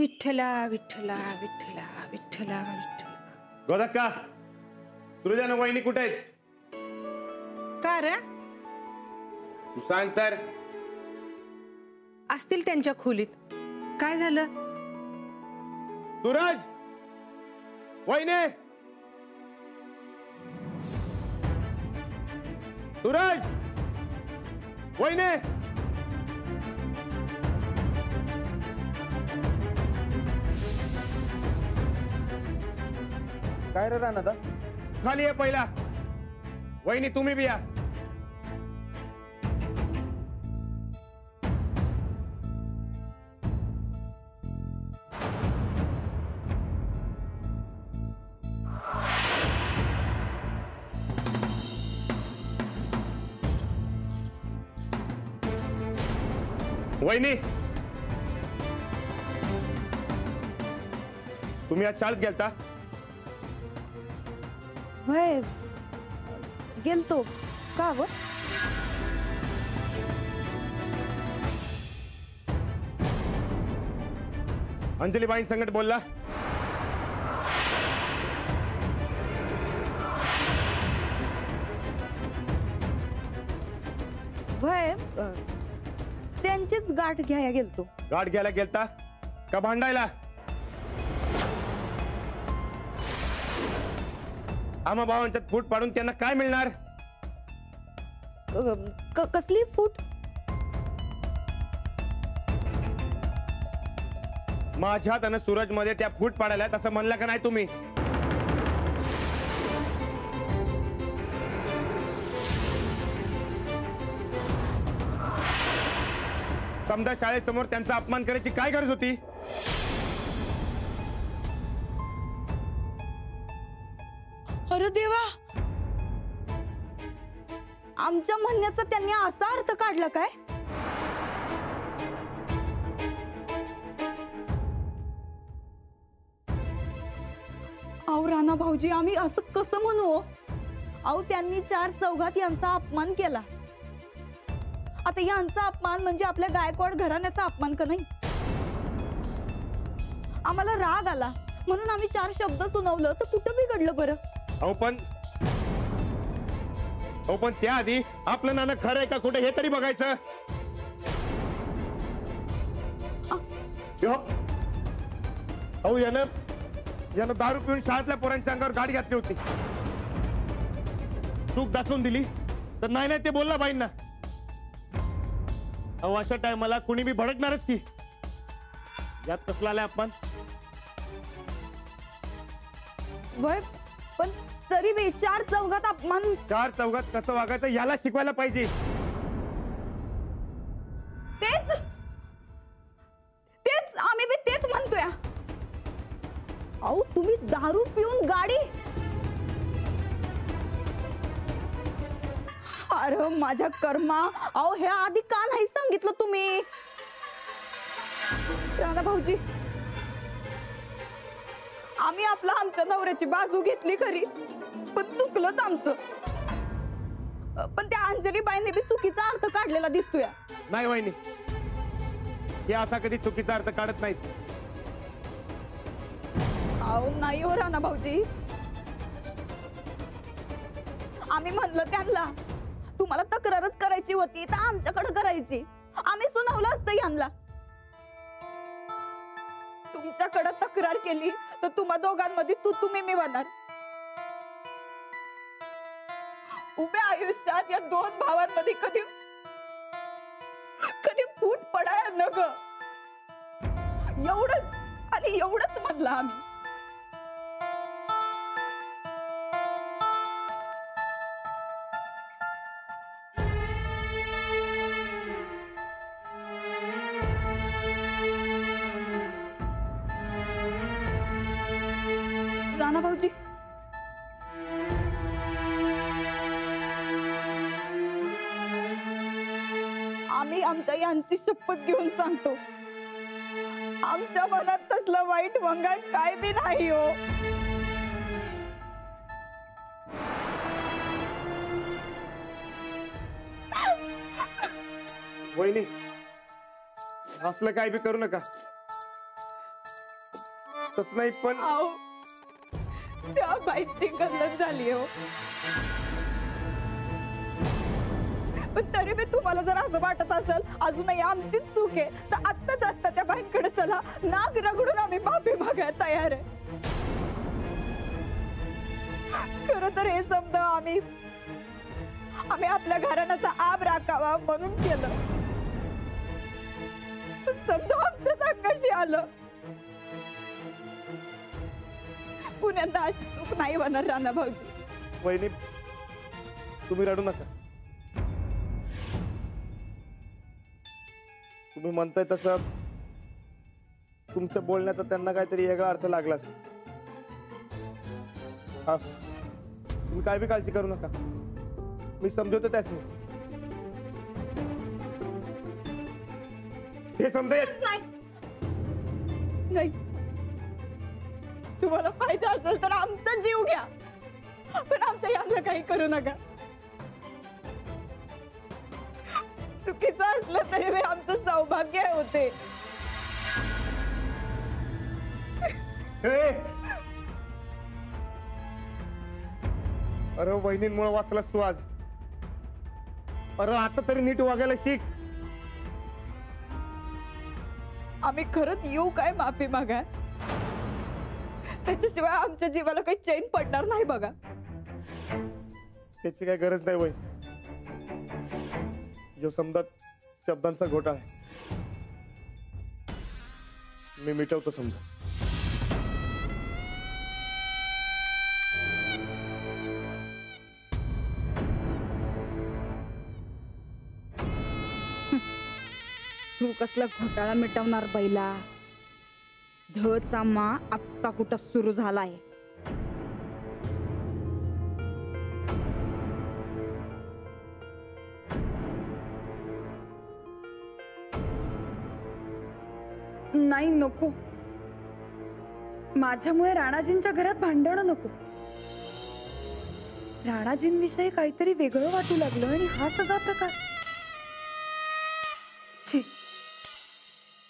विठ्ठला विठ्ठला विठ्ठला विठ्ठला विठ्ठला. गोदक्का, सुरजान वहिनी कुठे आहेत? का रे? तू सांग तर. असतील त्यांच्या खोलीत. काय झालं? सूरज, वहिनी, सूरज, वहिनी. काय रे राणा? खाली आहे पहिला. वहिनी तुम्ही बी या. वहिनी, तुम्ही आज शाळेत गेलता? होय, गेलतो. का ग? अंजलीबाई संगत बोलला? होय, त्यांचीच गाठ घ्यायला गेलतो. गाठ घ्यायला गेलता का भांडायला? आम्हा भावांच्यात फूट पाडून त्यांना काय मिळणार? कसली फूट? माझ्यात आणि सूरज मध्ये त्या फूट पाडायला तसं म्हणलं का नाही तुम्ही? समजा शाळेसमोर त्यांचा अपमान करायची काय गरज होती? अरे देवा, आमच्या म्हणण्याचा त्यांनी असा अर्थ काढला काय? अहो राणा भाऊजी, आम्ही असं कसं म्हणू? अहो त्यांनी चार चौघात यांचा अपमान केला. आता यांचा अपमान म्हणजे आपल्या गायकवाड घराण्याचा अपमान का नाही? आम्हाला राग आला म्हणून आम्ही चार शब्द सुनावलं तर कुठं बिघडलं बरं? अहो पण त्याआधी आपलं नाणं खरं आहे का कुठे हे तरी बघायचं. अहो यानं दारू पिऊन शाळेतल्या पोरांच्या अंगावर गाडी घातली होती. चूक दाखवून दिली तर नाही ते बोलला बाईंना. अहो अशा टायमाला कुणी बी भडकणारच की. यात कसला आलाय अपमान? वय पण तरी बी चार चौघात अपमान. चार चौघात कसं वागायचं याला शिकवायला पाहिजे. तेच तेच आम्ही बी तेच म्हणतोय. अहो तुम्ही दारू पिऊन गाडी. अरे माझ्या कर्मा, अहो हे आधी का नाही सांगितलं तुम्ही? राणा भाऊजी, आम्ही आमच्या नवऱ्याची बाजू घेतली खरी, पण चुकलंच आमचं. पण त्या अंजलीबाईंनी बी चुकीचा अर्थ काढलेला दिसतोय. नाही वहिनी, हे असा कधी चुकीचा अर्थ काढत नाहीत. अहो नाही हो राणा भाऊजी, आम्ही म्हणलं त्यांना तुम्हाला तक्रारच करायची होती तर आमच्याकडे करायची. आम्ही सुनावलं असतं यांना. तुमच्याकडे तक्रार केली तर तुम्हा दोघांमध्ये तुम्ही मी होणार. उभ्या आयुष्यात या दोन भावांमध्ये कधी फूट पडाय न ग. एवढंच आणि एवढंच म्हणलं आम्ही. राणा भाऊजी, आम्ही आमच्या यांची शपथ घेऊन सांगतो, आमच्या मनात तसलं वाईट वंगाट काय बी नाही हो. वहिनी असलं काय बी करू नका. तसं नाही पण अहो त्या बाईची गल्लत झाली हो. पण तरी मी तुम्हाला जर असं वाटत असेल अजूनही आमचीच चूक आहे तर आत्ता त्या बाईंकडे चला, नाक रगडून आम्ही माफी मागायला तयार आहे. खरं तर हे समजा आम्ही आपल्या घराण्याचा आब राखावा म्हणून केलं. समजा आमच्या संघाशी आलं. पुण्यांदा अशी चूक नाही होणार राणा भाऊजी. वहिनी तुम्ही रडू नका. तुम्ही म्हणताय तसं तुमच्या बोलण्याचा त्यांना काहीतरी वेगळा अर्थ लागला असेल. हा तुम्ही काय बी काळजी करू नका, मी समजवतो त्यासनी. हे समजेल नाही. तुम्हाला पाहिजे असेल तर आमचा जीव घ्या, पण आमच्या यांना काही करू नका. चुकीचं असलं तरी मी आमचं सौभाग्य होते. अरे वहिनींमुळे वाचलास तू आज. अरे आता तरी नीट वागायला शिक. आम्ही खरंच येऊ काय माफी मागा? त्याच्याशिवाय आमच्या जीवाला काही चैन पडणार नाही बघा. त्याची काही गरज नाही वय. जो समजा शब्दांचा घोटाळा आहे मी मिटवतो समजा. तू कसला घोटाळा मिटवणार बैला? धचा मा आत्ता कुठं सुरू झालाय. नाही नको. माझ्यामुळे राणाजींच्या घरात भांडण नको. राणाजींविषयी काहीतरी वेगळं वाटू लागलं आणि हा सगळा प्रकार. छे,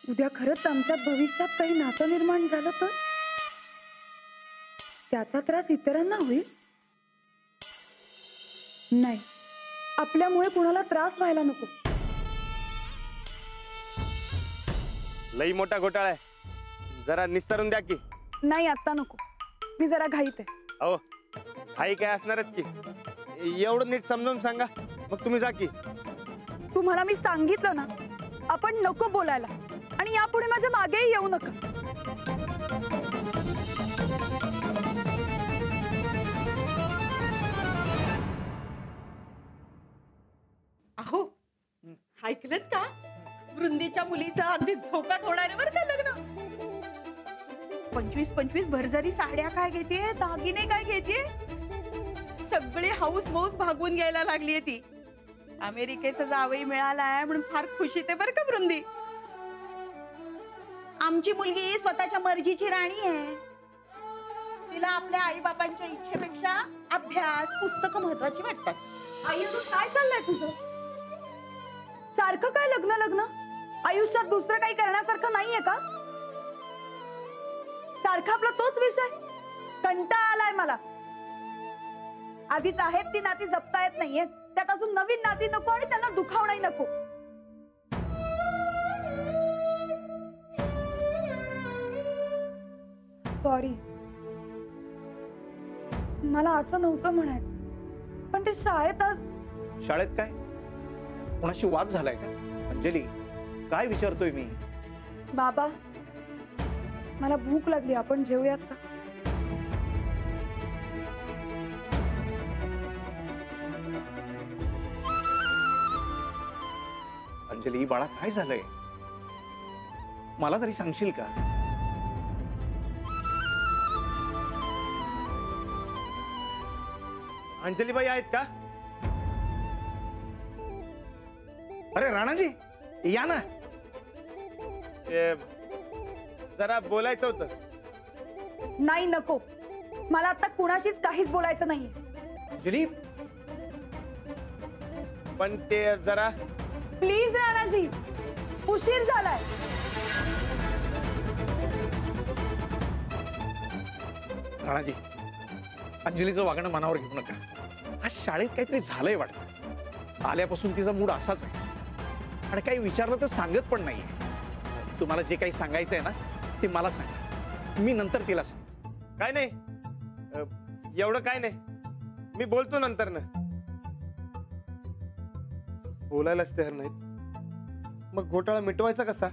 उद्या खरंच आमच्यात भविष्यात काही नातं निर्माण झालं तर त्याचा त्रास इतरांना होईल. नाही, आपल्यामुळे कुणाला त्रास व्हायला नको. लई मोठा घोटाळा आहे, जरा निस्तरून द्या की. नाही आता नको, मी जरा घाईत आहे. अहो आई काय असणारच की, एवढं नीट समजावून सांगा मग तुम्ही जा की. तुम्हाला मी सांगितलं ना, आपण नको बोलायला आणि यापुढे माझ्या मागेही येऊ नका. अहो ऐकलत का? वृंदीच्या मुलीचं अगदी झोकात होणार आहे बरं का लग्न. 25 भरजरी साड्या काय घेते, दागिने काय घेते, सगळे हाऊस मौस भागवून घ्यायला लागलीये ती. अमेरिकेचा जावई मिळालाय म्हणून फार खुशीत आहे बरं का वृंदी. आमची मुलगी स्वतःच्या मर्जीची राणी आहे. तिला आपल्या आई बापांच्या इच्छेपेक्षा अभ्यास पुस्तक महत्वाची वाटतात. आई काय चाललंय तुझं? सारखं काय लग्न लग्न? आयुष्यात दुसरं काही करण्यासारखं नाहीये का? सारखा आपला तोच विषय. कंटाळा आलाय मला. आधीच आहेत ती नाती जपता येत नाहीये, त्यात अजून नवीन नाती नको आणि त्यांना दुखावणंही नको. सॉरी, मला असं नव्हतं म्हणायचं, पण ते शाळेत आज. शाळेत काय कोणाशी वाद झालाय का? अंजली काय विचारतोय मी? बाबा मला भूक लागली, आपण जेवूयात का? अंजली बाळा काय झालंय मला तरी सांगशील का? अंजलीबाई आहेत का? अरे राणाजी या ना. जरा बोलायचं होतं. नाही नको, मला आता कुणाशीच काहीच बोलायचं नाही. अंजली पण ते जरा प्लीज राणाजी, उशीर झालाय. राणाजी, अंजलीचं वागणं मनावर घेऊ नका. आज शाळेत काहीतरी झालंय वाटतं. आल्यापासून तिचा मूड असाच आहे आणि काही विचारलं तर सांगत पण नाहीये. तुम्हाला जे काही सांगायचं आहे ना ते मला सांगा, मी नंतर तिला सांगतो. काय नाही, एवढं काय नाही, मी बोलतो नंतर ना. बोलायलाच तयार नाहीत, मग घोटाळा मिटवायचा कसा?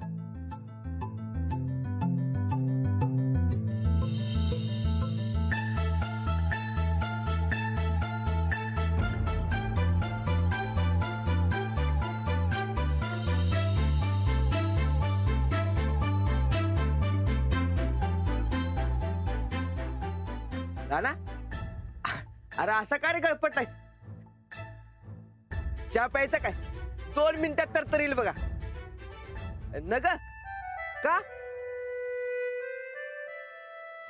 राणा, अरे असा काय रे गळपटायस? चहा प्यायचा काय? 2 मिनिटात तर येईल बघा. न ग का?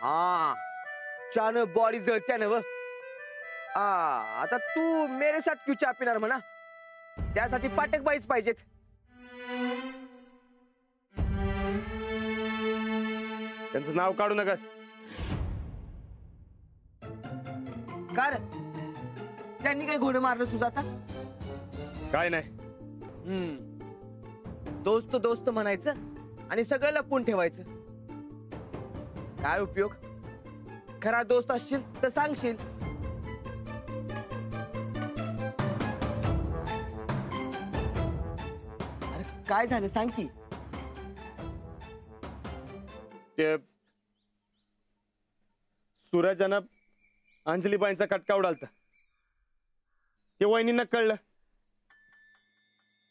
हा, चान बॉडी जळत्या ना व. आता तू मेरे साथ क्यों चहा पिणार म्हणा? त्यासाठी पाटक बाईच पाहिजेत. त्यांचं नाव काढू नकास. का रे? त्यांनी काय घोडे मारलं तुझं आता? काय नाही. दोस्त दोस्त म्हणायचं आणि सगळं लपवून ठेवायचं. काय उपयोग? खरा दोस्त असशील तर सांगशील. अरे काय झालं सांग की. ते सूरजानं अंजलीबाईंचा कटका उडालता. ते वहिनींना कळलं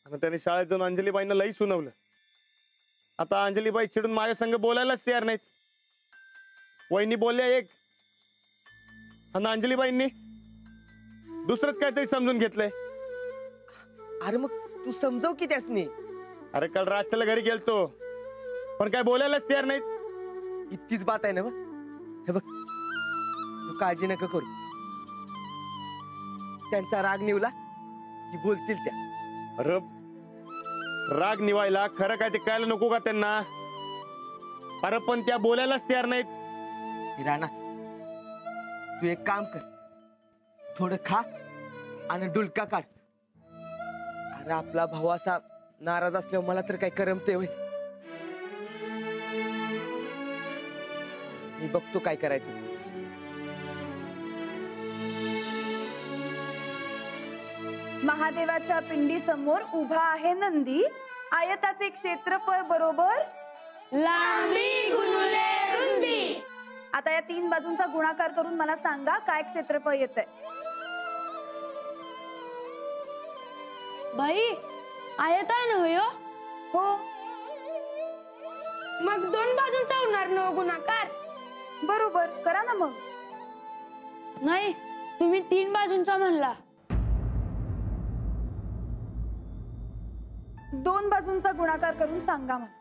आणि त्यांनी शाळेत जाऊन अंजलीबाईंना लई सुनावलं. आता अंजलीबाई चिडून माझ्या संग बोलायलाच तयार नाहीत. वहिनी बोलल्या एक आणि अंजलीबाईंनी दुसरंच काहीतरी समजून घेतलंय. अरे मग तू समजव की त्यासनी. अरे काल रातच्याला घरी गेलतो पण काय बोलायलाच तयार नाहीत. इतकीच बात आहे ना व? हे बघ, तू काळजी नका करू. त्यांचा राग निवला की बोलतील त्या. अरे राग निवायला खरं काय ते कळायला नको का त्यांना? अरे पण त्या बोलायलाच तयार नाहीत. राणा, तू एक काम कर, थोडं खा आणि डुलका काढ. अरे आपला भाऊ असा नाराज असल्यावर मला तर काय करमते होय. मी बघतो काय करायचं. महादेवाच्या पिंडी समोर उभा आहे नंदी. आयताचे क्षेत्रफळ बरोबर लांबी गुणुले रुंदी. आता या 3 बाजूंचा गुणाकार करून मला सांगा काय क्षेत्रफळ येतंय. बाई, आयत आहे ना होय? हो, मग 2 बाजूंचा होणार ना गुणाकार? बरोबर, करा ना मग. नाही, तुम्ही 3 बाजूंचा म्हणला. 2 बाजूंचा गुणाकार करून सांगा मला.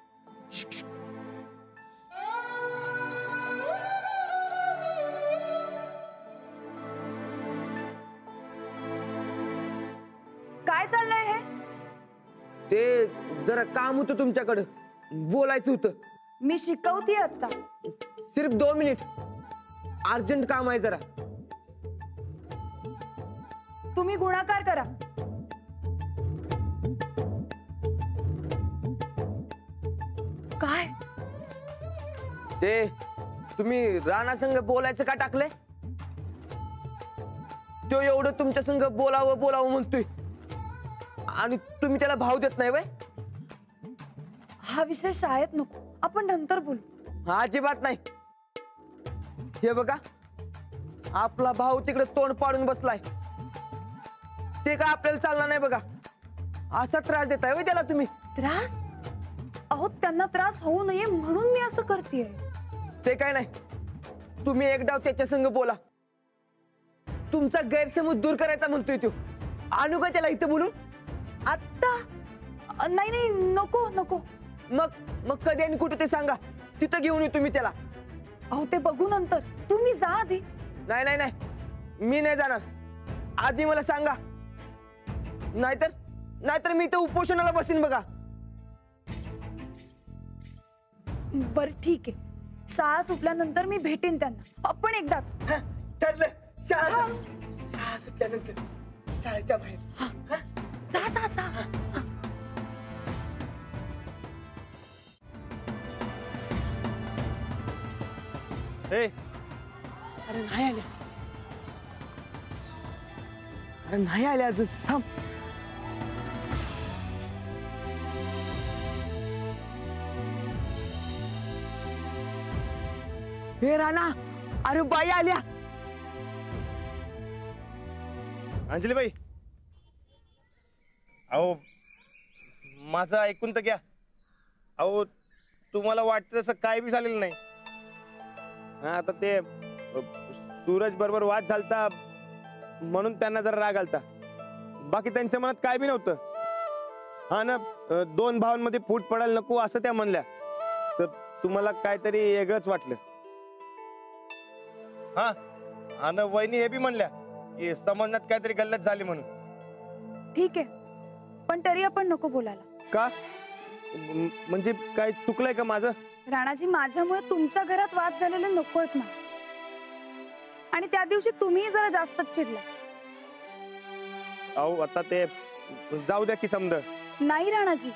काय चाललंय हे? ते जरा काम होतं तुमच्याकडं, बोलायचं होतं. मी शिकवते आता. सिर्फ 2 मिनिट, अर्जंट काम आहे जरा. तुम्ही गुणाकार करा. काय? ते तुम्ही राणा संघ बोलायचं का टाकलंय? तो एवढं तुमच्या संघ बोलावं बोलावं म्हणतोय आणि तुम्ही त्याला भाव देत नाही वय? हा विषय शाळेत नको, आपण नंतर बोलू. अजिबात नाही. हे बघा, आपला भाऊ तिकडे तोंड पाडून बसलाय. ते काय आपल्याला चालणार नाही बघा. असा त्रास देताय वय त्याला तुम्ही? त्रास? अहो, त्यांना त्रास होऊ नये म्हणून मी असं करतेय. ते काय नाही, तुम्ही एक डाव त्याच्या संग बोला. तुमचा गैरसमज दूर करायचा म्हणतोय तो. आणू का त्याला इथं बोलून? आता नाही नाही, नको नको. मग कधी आणि कुठे ते सांगा, तिथं घेऊन येऊ तुम्ही त्याला. अहो, ते बघू नंतर, तुम्ही जा आधी. नाही नाही नाही, मी नाही जाणार. आधी मला सांगा, नाहीतर मी इथं उपोषणाला बसीन बघा. बर ठीक आहे, शाळा सुटल्यानंतर मी भेटेन त्यांना, पण एकदाच. ठरलं. शाळा सुटल्यानंतर शाळेच्या बाहेर. जा जा जा. ए अरे नाही आल्या. अरे नाही आल्या अजून. थांब. हे राणा, अरे बाई आल्या. अंजलीबाई, अहो माझं ऐकून तर घ्या. अहो तुम्हाला वाटतं तसं काय बी झालेलं नाही. हा आता ते सूरज बरोबर वाद झालता म्हणून त्यांना जरा राग आलता. बाकी त्यांच्या मनात काय बी नव्हतं. हा ना, दोन भावांमध्ये फूट पडायला नको असं त्या म्हणल्या. तर तुम्हाला काहीतरी वेगळंच वाटलं. हा आणि वहिनी हे बी म्हणल्या की समजण्यात काहीतरी गल्लत झाली म्हणून. ठीक आहे, पण तरी आपण नको बोलायला. का म्हणजे काय चुकलंय का माझं? राणाजी, माझ्यामुळे तुमच्या घरात वाद झालेले नकोत ना. आणि त्या दिवशी तुम्ही जरा जास्तच चिडला. अहो आता ते जाऊ द्या की समज. नाही राणाजी,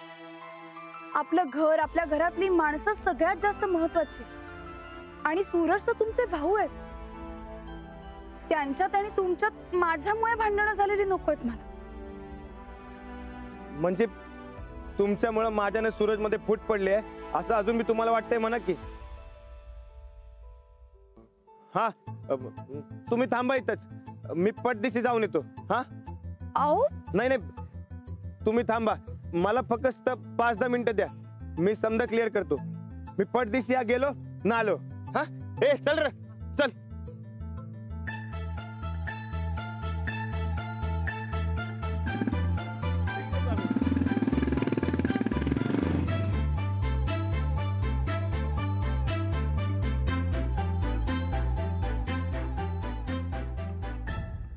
आपलं घर, आपल्या घरातली माणसं सगळ्यात जास्त महत्वाची. आणि सूरज तर तुमचे भाऊ आहेत. त्यांच्यात आणि तुमच्यात माझ्यामुळे भांडणं झालेली नकोत मला. म्हणजे तुमच्यामुळे माझ्याने सूरज मध्ये फूट पडली आहे असं अजून मी तुम्हाला वाटतंय म्हणा की. हा तुम्ही थांबा इथंच, मी पटदिशी जाऊन येतो. हा आओ नाही नाही, तुम्ही थांबा. मला फक्त 5-10 मिनिटं द्या, मी समजा क्लिअर करतो. मी पटदिशी या गेलो ना आलो. हा ए चल रे चल.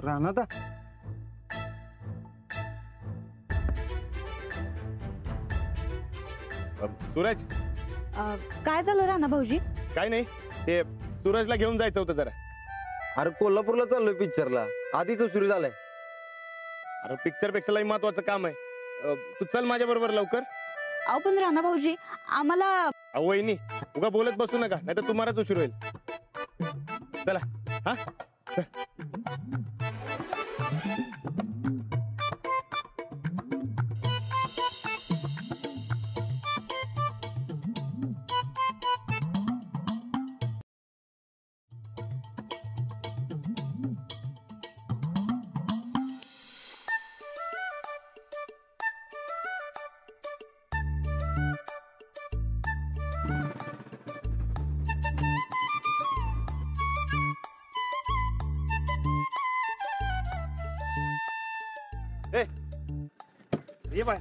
राणादा, सूरज, काय झालं राणा भाऊजी? काय नाही, ते सूरजला घेऊन जायचं होतं जरा. अरे कोल्हापूरला चाललोय पिक्चरला, आधीच सुरू झालाय. अरे पिक्चर पेक्षा लई महत्वाचं काम आहे. तू चल माझ्या बरोबर लवकर. अहो पण राणा भाऊजी, आम्हाला अहो वहिनी, उगा बोलत बसू नका, नाही तर तुम्हालाच उशीर होईल. चला. हा चल. ए ये बाय.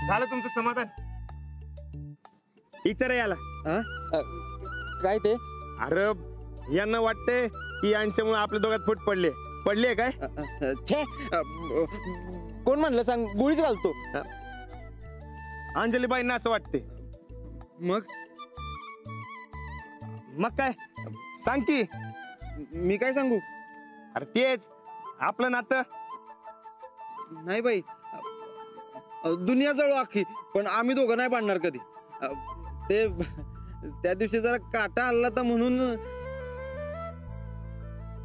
झालं तुमचं समाधान? इतर याला काय ते? अरे यांना वाटतंय की यांच्यामुळे आपल्या दोघात फूट पडली काय? छे, कोण म्हणलं सांग, गोळीच घालतो. अंजलीबाईंना असं वाटते. मग काय सांग की. मी काय सांगू? अरे तेच आपलं नातं. नाही बाई, दुनिया जळू अख्खी, पण आम्ही दोघं नाही बांधणार कधी. ते त्या दिवशी जरा काटा आला तर म्हणून.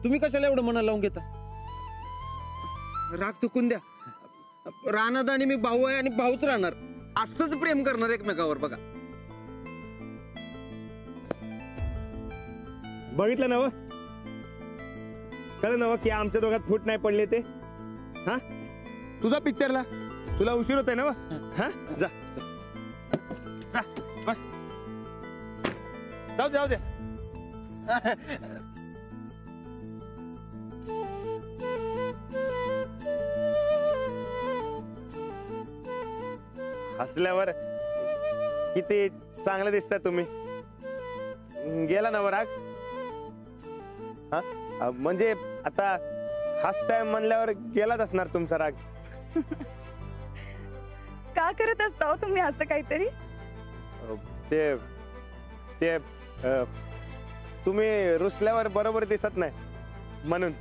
तुम्ही कशाला एवढं मनाला लावून घेता? राग चुकून द्या. रानात आणि मी भाऊ आहे आणि भाऊच राहणार, असंच प्रेम करणार एकमेकावर. बघा, बघितलं नव, कळलं नव की आमच्या दोघात फूट नाही पडले ते. हा तुझा पिक्चरला तुला उशीर होतोय ना? हा जा जा, बस जाऊ दे. हसल्यावर किती चांगलं दिसता तुम्ही. गेला ना राग? हा म्हणजे आता हसताय म्हणल्यावर गेलाच असणार तुमचा राग. का करत असता हो तुम्ही असं काहीतरी? ते ते तुम्ही रुसल्यावर बरोबर दिसत नाही म्हणून.